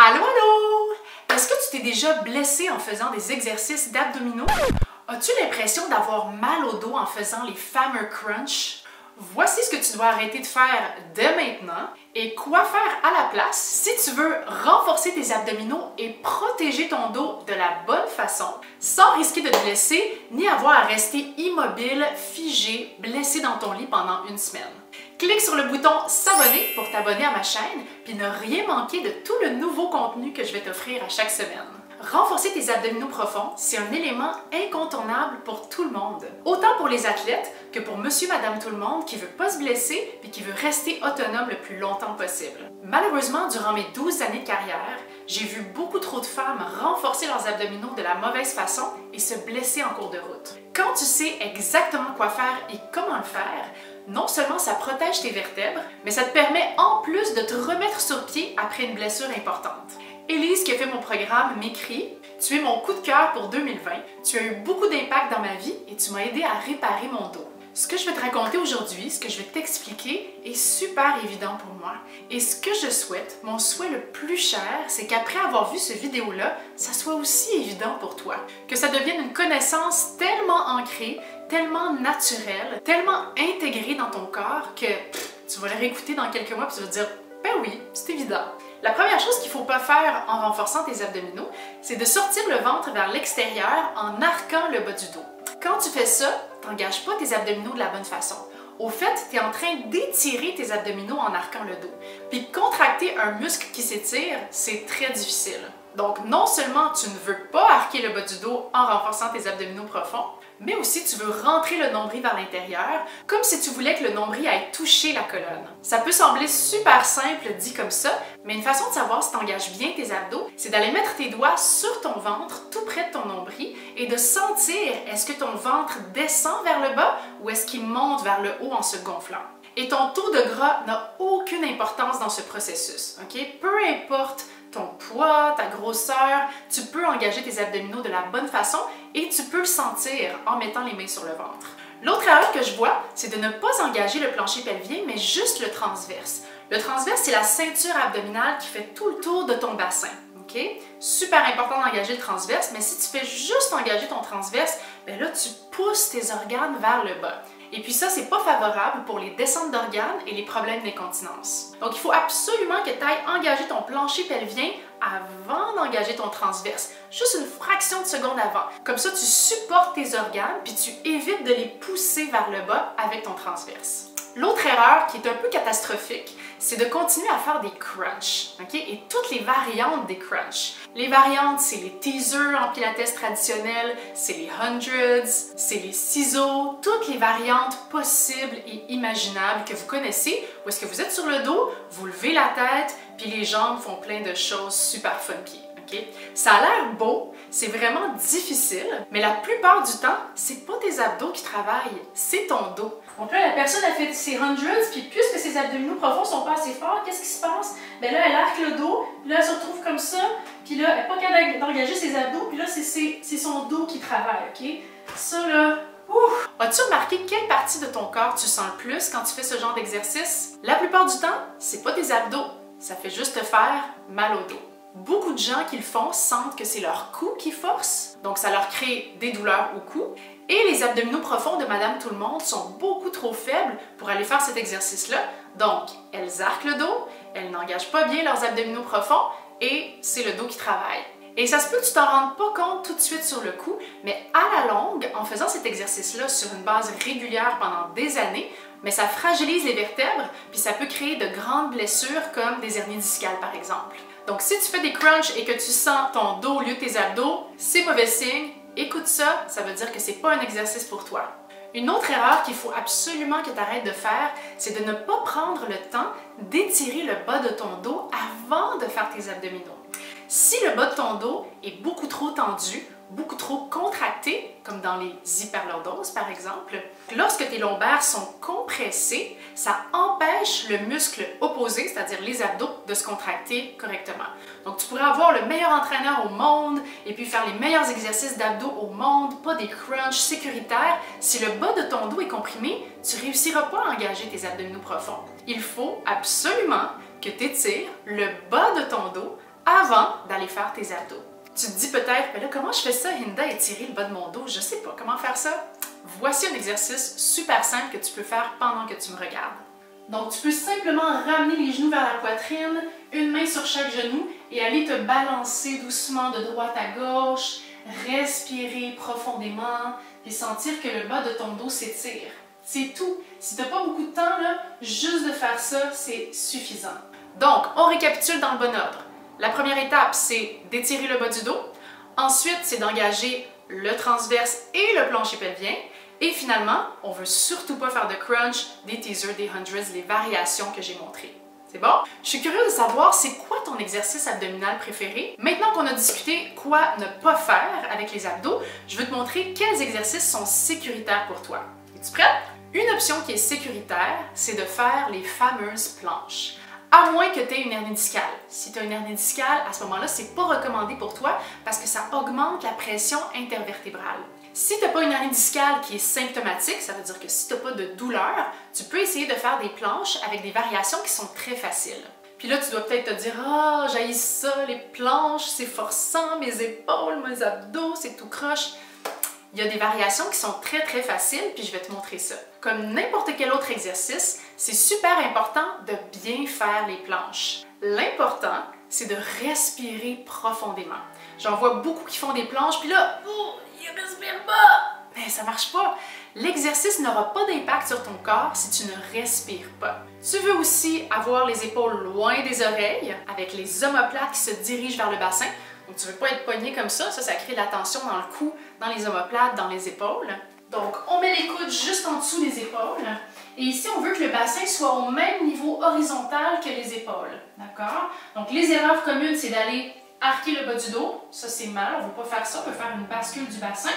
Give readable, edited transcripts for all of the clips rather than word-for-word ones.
Allô, allô! Est-ce que tu t'es déjà blessé en faisant des exercices d'abdominaux? As-tu l'impression d'avoir mal au dos en faisant les fameux crunchs? Voici ce que tu dois arrêter de faire dès maintenant et quoi faire à la place si tu veux renforcer tes abdominaux et protéger ton dos de la bonne façon sans risquer de te blesser ni avoir à rester immobile, figé, blessé dans ton lit pendant une semaine. Clique sur le bouton s'abonner pour t'abonner à ma chaîne puis ne rien manquer de tout le nouveau contenu que je vais t'offrir à chaque semaine. Renforcer tes abdominaux profonds, c'est un élément incontournable pour tout le monde. Autant pour les athlètes que pour monsieur, madame, tout le monde qui veut pas se blesser et qui veut rester autonome le plus longtemps possible. Malheureusement, durant mes 12 années de carrière, j'ai vu beaucoup trop de femmes renforcer leurs abdominaux de la mauvaise façon et se blesser en cours de route. Quand tu sais exactement quoi faire et comment le faire, non seulement ça protège tes vertèbres, mais ça te permet en plus de te remettre sur pied après une blessure importante. Élise, qui a fait mon programme, m'écrit « Tu es mon coup de cœur pour 2020, tu as eu beaucoup d'impact dans ma vie et tu m'as aidé à réparer mon dos. » Ce que je vais te raconter aujourd'hui, ce que je vais t'expliquer est super évident pour moi. Et ce que je souhaite, mon souhait le plus cher, c'est qu'après avoir vu cette vidéo-là, ça soit aussi évident pour toi. Que ça devienne une connaissance tellement ancrée, tellement naturelle, tellement intégrée dans ton corps que tu vas la réécouter dans quelques mois et tu vas te dire « Ben oui, c'est évident. » La première chose qu'il ne faut pas faire en renforçant tes abdominaux, c'est de sortir le ventre vers l'extérieur en arquant le bas du dos. Quand tu fais ça, tu n'engages pas tes abdominaux de la bonne façon. Au fait, tu es en train d'étirer tes abdominaux en arquant le dos. Puis contracter un muscle qui s'étire, c'est très difficile. Donc non seulement tu ne veux pas arquer le bas du dos en renforçant tes abdominaux profonds, mais aussi tu veux rentrer le nombril vers l'intérieur, comme si tu voulais que le nombril aille toucher la colonne. Ça peut sembler super simple dit comme ça, mais une façon de savoir si tu engages bien tes abdos, c'est d'aller mettre tes doigts sur ton ventre, tout près de ton nombril, et de sentir est-ce que ton ventre descend vers le bas ou est-ce qu'il monte vers le haut en se gonflant. Et ton taux de gras n'a aucune importance dans ce processus, ok? Peu importe ton poids, ta grosseur, tu peux engager tes abdominaux de la bonne façon et tu peux le sentir en mettant les mains sur le ventre. L'autre erreur que je vois, c'est de ne pas engager le plancher pelvien, mais juste le transverse. Le transverse, c'est la ceinture abdominale qui fait tout le tour de ton bassin. Okay? Super important d'engager le transverse, mais si tu fais juste engager ton transverse, ben là, tu pousses tes organes vers le bas. Et puis ça, c'est pas favorable pour les descentes d'organes et les problèmes d'incontinence. Donc, il faut absolument que tu ailles engager ton plancher pelvien avant d'engager ton transverse. Juste une fraction de seconde avant. Comme ça, tu supportes tes organes puis tu évites de les pousser vers le bas avec ton transverse. L'autre erreur qui est un peu catastrophique, c'est de continuer à faire des crunchs, ok? Et toutes les variantes des crunchs. Les variantes, c'est les teasers en pilates traditionnel, c'est les hundreds, c'est les ciseaux, toutes les variantes possibles et imaginables que vous connaissez, où est-ce que vous êtes sur le dos, vous levez la tête, puis les jambes font plein de choses super funky. Okay? Ça a l'air beau, c'est vraiment difficile, mais la plupart du temps, c'est pas tes abdos qui travaillent, c'est ton dos. Donc là, la personne a fait ses hundreds, puis puisque ses abdominaux profonds sont pas assez forts, qu'est-ce qui se passe? Ben là, elle arque le dos, puis là, elle se retrouve comme ça, puis là, elle n'est pas capable d'engager ses abdos, puis là, c'est son dos qui travaille, ok? Ça, là, ouf! As-tu remarqué quelle partie de ton corps tu sens le plus quand tu fais ce genre d'exercice? La plupart du temps, c'est pas tes abdos, ça fait juste te faire mal au dos. Beaucoup de gens qui le font sentent que c'est leur cou qui force, donc ça leur crée des douleurs au cou. Et les abdominaux profonds de Madame Tout-le-Monde sont beaucoup trop faibles pour aller faire cet exercice-là. Donc, elles arquent le dos, elles n'engagent pas bien leurs abdominaux profonds et c'est le dos qui travaille. Et ça se peut que tu t'en rendes pas compte tout de suite sur le coup, mais à la longue, en faisant cet exercice-là sur une base régulière pendant des années, mais ça fragilise les vertèbres puis ça peut créer de grandes blessures comme des hernies discales par exemple. Donc, si tu fais des crunchs et que tu sens ton dos au lieu de tes abdos, c'est mauvais signe. Écoute ça, ça veut dire que c'est pas un exercice pour toi. Une autre erreur qu'il faut absolument que tu arrêtes de faire, c'est de ne pas prendre le temps d'étirer le bas de ton dos avant de faire tes abdominaux. Si le bas de ton dos est beaucoup trop tendu, beaucoup trop contracté, comme dans les hyperlordoses par exemple, lorsque tes lombaires sont compressés, ça empêche le muscle opposé, c'est-à-dire les abdos, de se contracter correctement. Donc tu pourrais avoir le meilleur entraîneur au monde et puis faire les meilleurs exercices d'abdos au monde, pas des crunchs sécuritaires. Si le bas de ton dos est comprimé, tu ne réussiras pas à engager tes abdominaux profonds. Il faut absolument que tu étires le bas de ton dos avant d'aller faire tes abdos. Tu te dis peut-être, mais là, comment je fais ça, Hinda, étirer le bas de mon dos? Je sais pas comment faire ça. Voici un exercice super simple que tu peux faire pendant que tu me regardes. Donc, tu peux simplement ramener les genoux vers la poitrine, une main sur chaque genou et aller te balancer doucement de droite à gauche, respirer profondément et sentir que le bas de ton dos s'étire. C'est tout. Si tu n'as pas beaucoup de temps, là, juste de faire ça, c'est suffisant. Donc, on récapitule dans le bon ordre. La première étape, c'est d'étirer le bas du dos. Ensuite, c'est d'engager le transverse et le plancher pelvien. Et finalement, on veut surtout pas faire de crunch, des teasers, des hundreds, les variations que j'ai montrées. C'est bon? Je suis curieuse de savoir c'est quoi ton exercice abdominal préféré. Maintenant qu'on a discuté quoi ne pas faire avec les abdos, je veux te montrer quels exercices sont sécuritaires pour toi. Es-tu prête? Une option qui est sécuritaire, c'est de faire les fameuses planches. À moins que tu aies une hernie discale. Si tu as une hernie discale, à ce moment-là, c'est pas recommandé pour toi parce que ça augmente la pression intervertébrale. Si tu n'as pas une hernie discale qui est symptomatique, ça veut dire que si tu n'as pas de douleur, tu peux essayer de faire des planches avec des variations qui sont très faciles. Puis là, tu dois peut-être te dire « Ah, j'haïs ça, les planches, c'est forçant, mes épaules, mes abdos, c'est tout croche. » Il y a des variations qui sont très faciles, puis je vais te montrer ça. Comme n'importe quel autre exercice, c'est super important de bien faire les planches. L'important, c'est de respirer profondément. J'en vois beaucoup qui font des planches, puis là, oh, ils respirent pas! Mais ça marche pas. L'exercice n'aura pas d'impact sur ton corps si tu ne respires pas. Tu veux aussi avoir les épaules loin des oreilles, avec les omoplates qui se dirigent vers le bassin. Donc, tu ne veux pas être pogné comme ça crée de la tension dans le cou, dans les omoplates, dans les épaules. Donc, on met les coudes juste en dessous des épaules. Et ici, on veut que le bassin soit au même niveau horizontal que les épaules. D'accord? Donc, les erreurs communes, c'est d'aller arquer le bas du dos. Ça, c'est mal. On ne veut pas faire ça. On veut faire une bascule du bassin.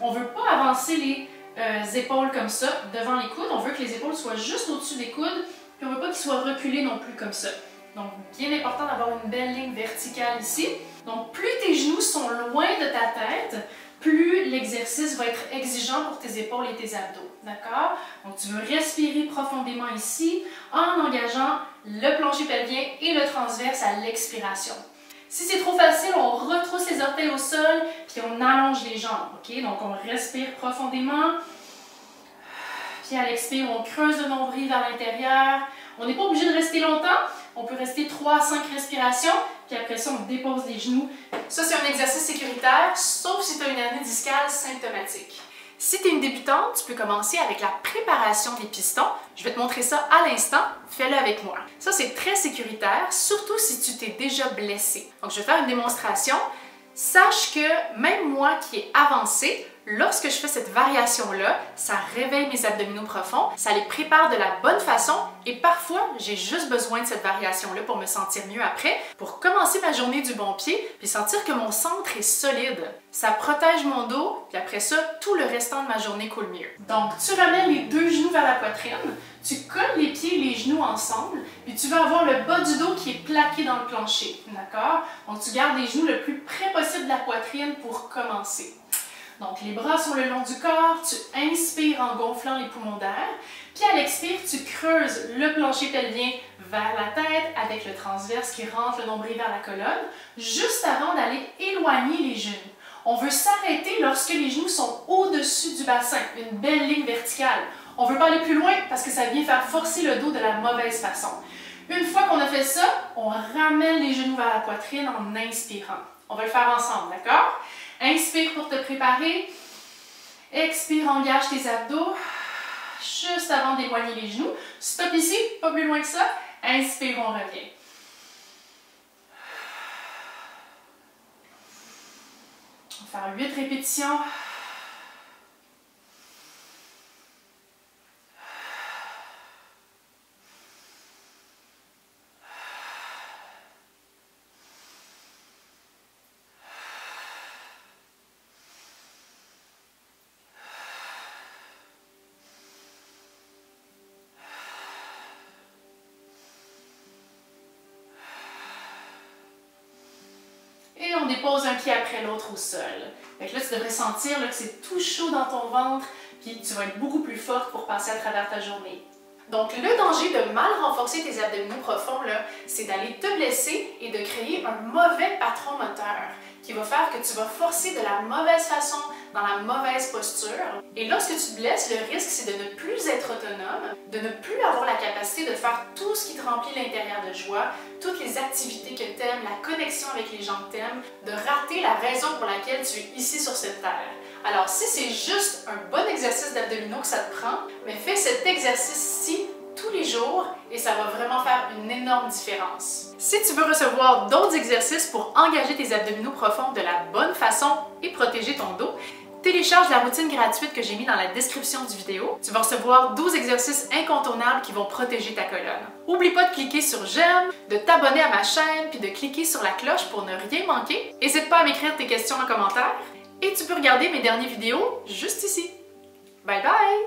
On ne veut pas avancer les épaules comme ça devant les coudes. On veut que les épaules soient juste au-dessus des coudes. Puis, on ne veut pas qu'ils soient reculés non plus comme ça. Donc, bien important d'avoir une belle ligne verticale ici. Donc, plus tes genoux sont loin de ta tête, plus l'exercice va être exigeant pour tes épaules et tes abdos. D'accord? Donc, tu veux respirer profondément ici en engageant le plancher pelvien et le transverse à l'expiration. Si c'est trop facile, on retrousse les orteils au sol puis on allonge les jambes. OK? Donc, on respire profondément. Puis à l'expire, on creuse le nombril vers l'intérieur. On n'est pas obligé de rester longtemps. On peut rester 3 à 5 respirations, puis après ça, on dépose les genoux. Ça, c'est un exercice sécuritaire, sauf si tu as une hernie discale symptomatique. Si tu es une débutante, tu peux commencer avec la préparation des pistons. Je vais te montrer ça à l'instant. Fais-le avec moi. Ça, c'est très sécuritaire, surtout si tu t'es déjà blessé. Donc, je vais faire une démonstration. Sache que même moi qui ai avancé, lorsque je fais cette variation-là, ça réveille mes abdominaux profonds, ça les prépare de la bonne façon et parfois, j'ai juste besoin de cette variation-là pour me sentir mieux après, pour commencer ma journée du bon pied puis sentir que mon centre est solide. Ça protège mon dos puis après ça, tout le restant de ma journée coule mieux. Donc, tu ramènes les deux genoux vers la poitrine, tu colles les pieds et les genoux ensemble puis tu vas avoir le bas du dos qui est plaqué dans le plancher, d'accord? Donc, tu gardes les genoux le plus près possible de la poitrine pour commencer. Donc, les bras sont le long du corps, tu inspires en gonflant les poumons d'air, puis à l'expire, tu creuses le plancher pelvien vers la tête avec le transverse qui rentre le nombril vers la colonne, juste avant d'aller éloigner les genoux. On veut s'arrêter lorsque les genoux sont au-dessus du bassin, une belle ligne verticale. On ne veut pas aller plus loin parce que ça vient faire forcer le dos de la mauvaise façon. Une fois qu'on a fait ça, on ramène les genoux vers la poitrine en inspirant. On va le faire ensemble, d'accord? Inspire pour te préparer. Expire, engage tes abdos. Juste avant d'éloigner les genoux. Stop ici, pas plus loin que ça. Inspire, on revient. On va faire 8 répétitions. Et on dépose un pied après l'autre au sol. Fait que là, tu devrais sentir là, que c'est tout chaud dans ton ventre, puis tu vas être beaucoup plus forte pour passer à travers ta journée. Donc, le danger de mal renforcer tes abdominaux profonds, c'est d'aller te blesser et de créer un mauvais patron moteur qui va faire que tu vas forcer de la mauvaise façon, dans la mauvaise posture. Et lorsque tu te blesses, le risque, c'est de ne plus être autonome, de ne plus avoir la capacité de faire tout ce qui te remplit l'intérieur de joie, toutes les activités que tu aimes, la connexion avec les gens que tu aimes, de rater la raison pour laquelle tu es ici sur cette terre. Alors, si c'est juste un bon exercice d'abdominaux que ça te prend, mais fais cet exercice-ci tous les jours et ça va vraiment faire une énorme différence. Si tu veux recevoir d'autres exercices pour engager tes abdominaux profonds de la bonne façon et protéger ton dos, télécharge la routine gratuite que j'ai mis dans la description du vidéo. Tu vas recevoir 12 exercices incontournables qui vont protéger ta colonne. Oublie pas de cliquer sur j'aime, de t'abonner à ma chaîne puis de cliquer sur la cloche pour ne rien manquer. N'hésite pas à m'écrire tes questions en commentaire et tu peux regarder mes dernières vidéos juste ici. Bye bye!